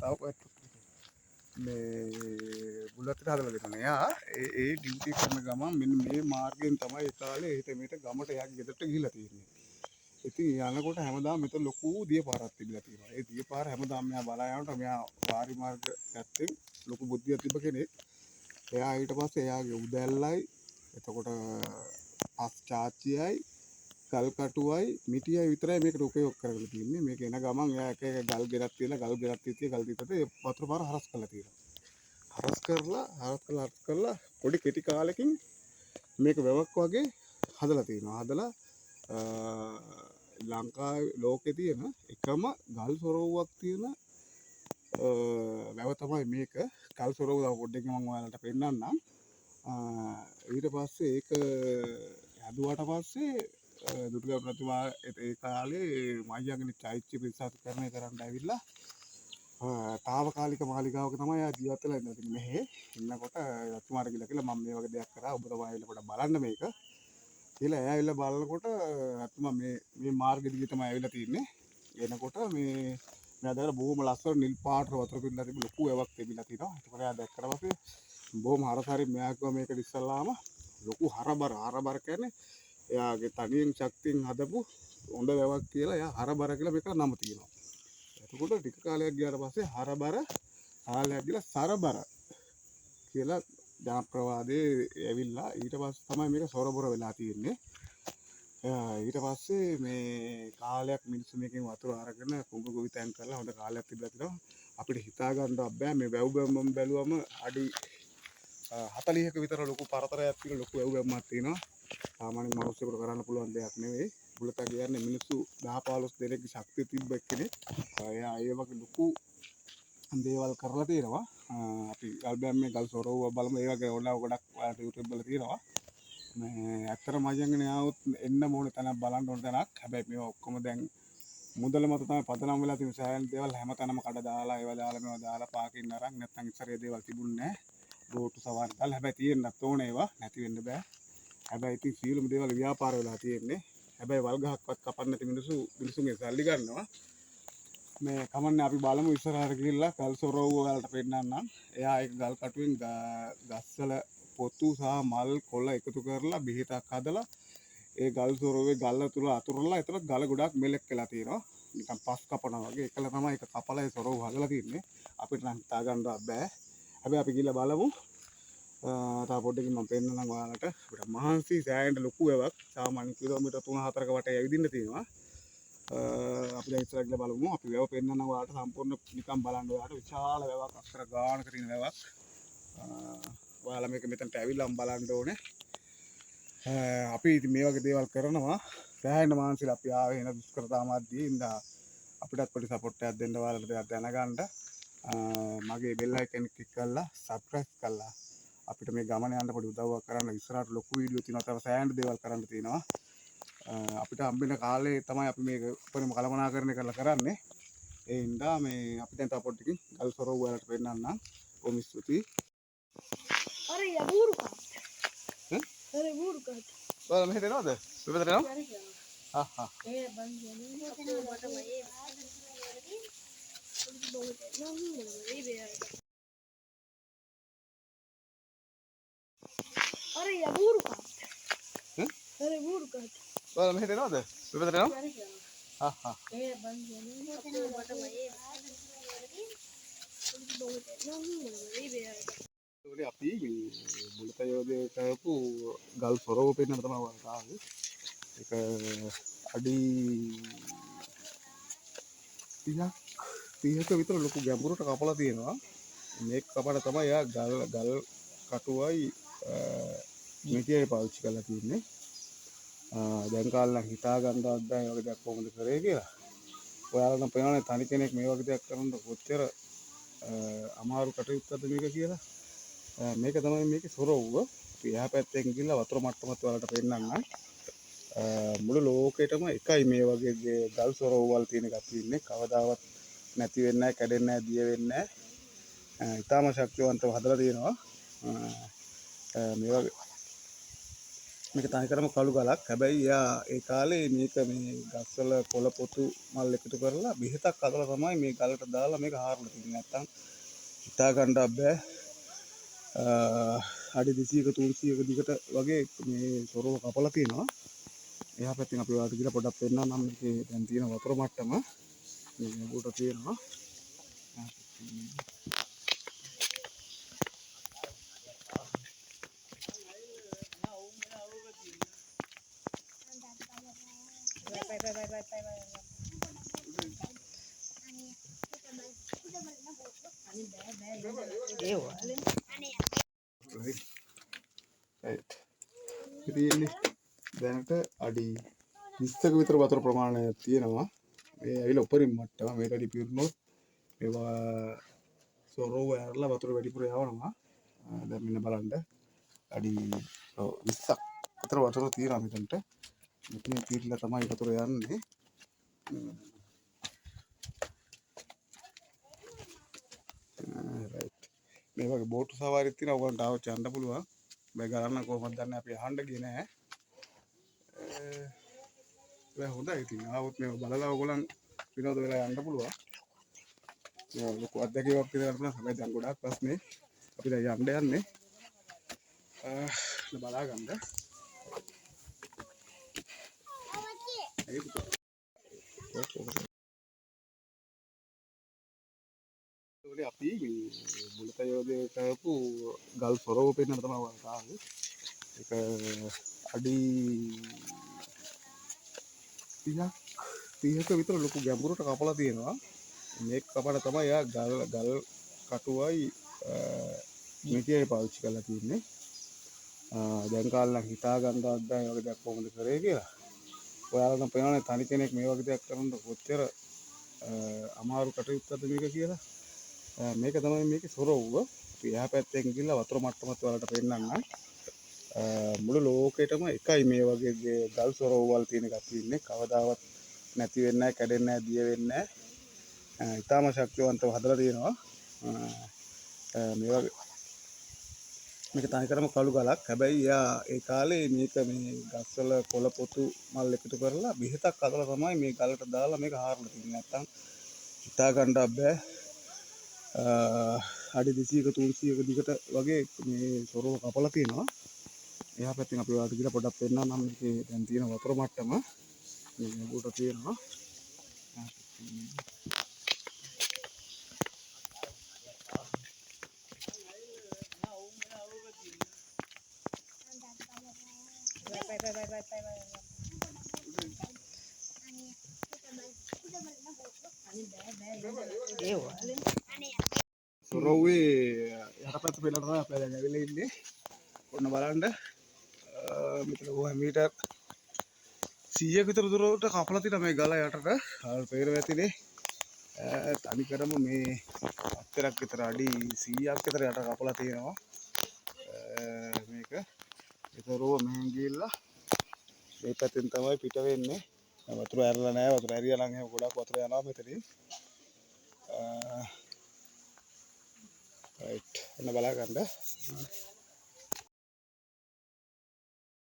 tahu bulat itu adalah gimana ya duty karena gama me margin tamai ekale itu mete gama te yak gedette gihila තියෙන්නේ. ඉතින් යනකොට හැමදාම මෙතන ලොකු දිය පාරක් තිබිලා තියෙනවා. ඒ දිය පාර හැමදාම මෙයා බලා යනකොට මෙයා වාරි මාර්ග පැත්තෙන් ලොකු බුද්ධියක් තිබ්බ කෙනෙක්. එයා ඊට පස්සේ එයාගේ උදැල්ලයි එතකොට පස් චාච්චියයි ගල් කටුවයි මිටියයි විතරයි මේකට උපයෝග කරගෙන තියෙන්නේ. මේක එන ගමන් එයා එක එක ගල් ගෙරක් තියලා ගල් ගෙරක් තියලා ගල් දිතට ඒ වතුර පාර හරස් කරලා තියෙනවා. හරස් කරලා පොඩි කෙටි කාලෙකින් මේක වැවක් වගේ හදලා තියෙනවා. හදලා ලංකාවේ ලෝකේ තියෙන එකම ගල් සොරවුවක් තියෙන වැව තමයි මේක. ගල් සොරවුව පොඩ්ඩක් මම ඔයාලට පෙන්නන්නම්. ඊට පස්සේ ඒක හදුවාට පස්සේ දුර්ගා ප්‍රතිමා ඒ කාලේ මයියාගෙන චෛත්‍ය ප්‍රතිස්ථාපනය කරන්න ඇවිල්ලා තාවකාලික මාලිගාවක තමයි ආ ජීවත් වෙලා ඉඳලා මෙහෙ ඉන්නකොට රතුමාට කියලා මම මේ වගේ දෙයක් කරා ඔබ තමයි ඇවිල්ලා පොඩ්ඩක් බලන්න මේක කියලා එයා ඇවිල්ලා බලනකොට රතුමා මේ මාර්ගෙ දිගේ තමයි ඇවිල්ලා තින්නේ. එනකොට මේ දැකලා බොහොම ලස්සන නිල් පාට වතුර පිරලා තිබු ලොකු වැවක් තිබිලා තිනවා. ඒකෝර එයා දැක්කට පස්සේ බොහොම හරසාරි මෙයා කිව්වා මේක ඉස්සල්ලාම ලොකු හරබර කියන්නේ එයාගේ තනියෙන් ශක්තියෙන් හදපු හොඳ වැවක් කියලා එයා හරබර කියලා මේකට නම තියෙනවා. එතකොට ටික කාලයක් ගියාට පස්සේ හරබර කාලයක් ගිහලා සරබර කියලා ජනප්‍රවාදයේ ඇවිල්ලා ඊට පස්සේ තමයි මේක සොරබොර වෙලා තියෙන්නේ. ඊට පස්සේ මේ කාලයක් මිනිස්සු මේකෙන් වතුර අරගෙන කුඹු ගොවිතැන් කරලා හොඳ කාලයක් තිබලා තිනවා. අපිට හිතා ගන්නවත් බෑ මේ වැව් බැම්මම බැලුවම අඩි 40ක විතර ලොකු පරතරයක් තියෙන ලොකු වැව් බැම්මක් තියෙනවා. සාමාන්‍ය මිනිස්සුන්ට කරන්න පුළුවන් දෙයක් නෙවෙයි. බුලතා කියන්නේ මිනිස්සු 10-15 දෙනෙක්ගේ ශක්තිය තිබ්බ කෙනෙක්. එයා ඒ වගේ ලොකු දේවල් කරලා තියෙනවා. අපි ගල් බැම්මේ ගල් සොරවුව බලමු. ඒ වගේ ඕනෑ ගොඩක් ඔයාලට YouTube වල තියෙනවා. මේ ඇත්තටම මයංගන ආවොත් එන්න ඕන තැනක් බලන්න ඕන තැනක්. හැබැයි මේවා ඔක්කොම දැන් මුදල මත තමයි පදනම් වෙලා තියෙන සෑහෙන දේවල් හැමතැනම කඩ දාලා ඒවා දාලා මේවා දාලා පාකින් අරන් නැත්නම් ඉස්සරේ දේවල් තිබුණේ නැහැ. බෝට්ටු සවාරි දාලා හැබැයි තියෙන්නත් ඕනේ ඒවා නැති වෙන්න බෑ. හැබැයි ඉතින් සියලුම දේවල් ව්‍යාපාර වෙලා තියෙන්නේ. හැබැයි වල් ගහක්වත් කපන්න නැති මිනිස්සුන්ගේ සල්ලි ගන්නවා. මේ කමන්නේ අපි බලමු ඉස්සරහට ගිහිල්ලා ගල් සොරවුව වලට පෙන්නන්නම්. එයා ඒක ගල් කටුවෙන් ගස්වල පොතු සහ මල් කොළ එකතු කරලා බෙහෙතක් හදලා ඒ ගල් සොරවුවේ ගල්ල තුල අතුරලා එතන ගල ගොඩක් මෙලෙක් වෙලා තියෙනවා. නිකන් පස් කපනවා වගේ එකල තමයි ඒක කපලා ඒ සොරවුව හදලා තින්නේ. අපිට නම් හිතා ගන්නවත් බෑ. හැබැයි අපි ගිහලා බලමු. තා පොඩ්ඩකින් මම පෙන්නන්නම් ඔයාලට. අපිට මහන්සි සෑහෙන ලොකු වැවක්. සාමාන්‍ය කිලෝමීටර් 3-4ක වටේ ඇවිදින්න තියෙනවා. අපි දැන් ඉස්සරහ ගිහලා බලමු. අපි වැව පෙන්නන්නම් ඔයාලට සම්පූර්ණ නිකන් බලන්න ඔයාලට විශාල වැවක් අක්කර ගානක තියෙන වැවක්. ඔයාලා මේක මෙතනට ඇවිල්ලාම බලන්න ඕනේ. අපි ඉතින් මේ වගේ දේවල් කරනවා. සෑහෙන මානසිකව අපි ආවේ එන දුෂ්කරතා මැද්දේ ඉඳලා අපිටත් පොඩි සපෝට් එකක් දෙන්න ඔයාලට දෙයක් දැනගන්න. මගේ බෙල් අයිකන් එක ක්ලික් කරලා සබ්ස්ක්‍රයිබ් කරලා අපිට මේ ගමන යන්න පොඩි උදව්වක් කරන්න. ඉස්සරහට ලොකු වීඩියෝ තියෙනවා. තව සෑහෙන දේවල් කරන්න තියෙනවා. අපිට හම්බෙන කාලේ තමයි අපි මේක උපරිම කළමනාකරණය කරලා කරන්නේ. ඒ හින්දා මේ අපි දැන් තව පොඩ්ඩකින් ගල් සොරවුව වලට පෙන්නන්නම්. කොහොම ස්තුතියි. अरे या बूढ़ का अरे बूढ़ का ඔයාලා මෙහෙට එනවද? මෙතනට එනවා? හා හා. ये बंद करने अपने बटन में ये बहुत नहीं बे अरे या बूढ़ का अरे बूढ़ का ඔයාලා මෙහෙට එනවද? මෙතනට එනවා? හා හා. ये बंद करने अपने बटन में ये बहुत नहीं बे අපි බුලත යෝධය කරපු ගල් සොරව පෙන්නන්න තමයි ඔයාලට ආවේ. ඒක අඩි 30ක විතර ලොකු ගැඹුරට කපලා තියෙනවා. මේක කපලා තමයි යා ගල් කටුවයි මිටියයි පාවිච්චි කරලා තියෙන්නේ. දැන් කාලේ නම් හිතා ගන්නවත් බෑ මේ වගේ දෙයක් කොහොමද කරේ කියලා. ඔයාලා නම් පේනවනේ තනි කෙනෙක් මේ වගේ දෙයක් කරනකොට කොච්චර අමාරු කටයුත්තක්ද මේක කියලා. මේක තමයි මේකේ සොරවුව. අපි එහා පැත්තෙන් ගිහලා වතුර මට්ටමත් ඔයාලට පෙන්නන්නම්. මුළු ලෝකෙටම එකයි මේ වගේ ගල් සොරවුවල් තියෙන එකක් තියෙන්නේ. කවදාවත් නැති වෙන්නේ නැහැ, කැඩෙන්නේ නැහැ, දිය වෙන්නේ නැහැ. ඊටාම ශක්තිවන්තව හදලා තියෙනවා. මේ වගේ මේක තනිකරම කළු ගලක්. හැබැයි එයා ඒ කාලේ මේක මේ ගස්වල කොළ පොතු මල් එකතු කරලා බෙහෙතක් හදලා තමයි මේ ගලට දාලා මේක හාරලා තින්නේ. නැත්තම් හිතා ගන්නත් බෑ. අඩි 200ක 300ක දිගට වගේ මේ සොරව කපලා තියෙනවා. එහා පැත්තෙන් අපි ඔයාලට ගිහලා පොඩ්ඩක් පෙන්නන්නම්. මේකේ දැන් තියෙන වතුර මට්ටම මේ උඩට තියෙනවා. right. ඉතින් දැනට අඩි 20ක විතර වතුර ප්‍රමාණයක් තියෙනවා. මේ ඇවිල්ලා උඩරින් මට්ටම මේට අඩි පිරුණොත් ඒවා සොරව ඇරලා වතුර වැඩිපුර යවනවා. දැන් මෙන්න බලන්න අඩි 20ක් විතර වතුර තියෙනවා මෙතනට. මෙතන පිරලා තමයි වතුර යන්නේ. right. මේ වගේ බෝට් සවාරියක් තියෙනවා. ඔයගොල්ලන්ට ආවොත් යන්න පුළුවන්. මේ ගලන්න කොහොමද දන්නේ අපි අහන්න ගියේ නෑ. ඒක හොඳයි. ඉතින් ආවොත් මේක බලලා ඔයගොල්ලන් විනෝද වෙලා යන්න පුළුවන්. මේ ලොකු අත්දැකීමක් කියලා ගන්න. හැබැයි දැන් ගොඩාක් ප්‍රශ්නේ. අපි දැන් යන්න යන්නේ. බලා ගන්න. අපි මුලත යෝධය කරපු ගල් සොරව පෙන්නන්න තමයි ඔයාලට ආවේ. ඒක අඩි 30ක විතර ලොකු ගැඹුරට කපලා තියෙනවා. මේක කපලා තමයි යා ගල් කටුවයි මේකේ පාවිච්චි කරලා තියෙන්නේ. දැන් කාලේ නම් හිතා ගන්නවත් බෑ වගේ දෙයක් කොහොමද කරේ කියලා. ඔයාලා නම් පේනවනේ තනි කෙනෙක් මේ වගේ දෙයක් කරනකොට කොච්චර අමාරු කටයුත්තක්ද මේක කියලා. මේක තමයි මේකේ සොරවුව. අපි එහා පැත්තෙන් ගිහලා වතුර මට්ටමත් ඔයාලට පෙන්නන්නම්. මුළු ලෝකෙටම එකයි මේ වගේ ගල් සොරවුවල් තියෙන එකක් තියෙන්නේ. කවදාවත් නැති වෙන්නේ නැහැ, කැඩෙන්නේ නැහැ, දිය වෙන්නේ නැහැ. ඉතාම ශක්තිවන්තව හදලා තියෙනවා. මේ වගේ මේක තනිකරම කළු ගලක්. හැබැයි එයා ඒ කාලේ මේක මේ ගස්වල කොළ පොතු මල් එකතු කරලා බෙහෙතක් හදලා තමයි මේ ගලට දාලා මේක හාරලා තින්නේ. නැත්තම් හිතා ගන්නත් බෑ. අඩි 200ක 300ක දිගට වගේ මේ සොරව කපලා තියෙනවා. එහා පැත්තෙන් අපි ඔයාලට ගිහලා පොඩ්ඩක් පෙන්නන්නම්. මේකේ දැන් තියෙන වතුර මට්ටම මේ උඩට තියෙනවා. සොරව්වේ යටපැත්ත පෙළට තමයි අපි දැන් ඇවිල්ලා ඉන්නේ. ඔන්න බලන්න. මෙතන කොහොම මීටර් 100ක විතර දුරට කපලා තියෙනවා මේ ගල යටට. ආල් පේර වැතිනේ. තනිකරම මේ අතරක් විතර අඩි 100ක් විතර යට කපලා තියෙනවා. මේක ඒතරෝ මෙහෙන් ගිහිල්ලා මේ පැත්තෙන් තමයි පිට වෙන්නේ. වතුර ඇරලා නැහැ. වතුර ඇරියා නම් එහෙම ගොඩක් වතුර යනවා මෙතනින්. right. ඔන්න බලා ගන්න.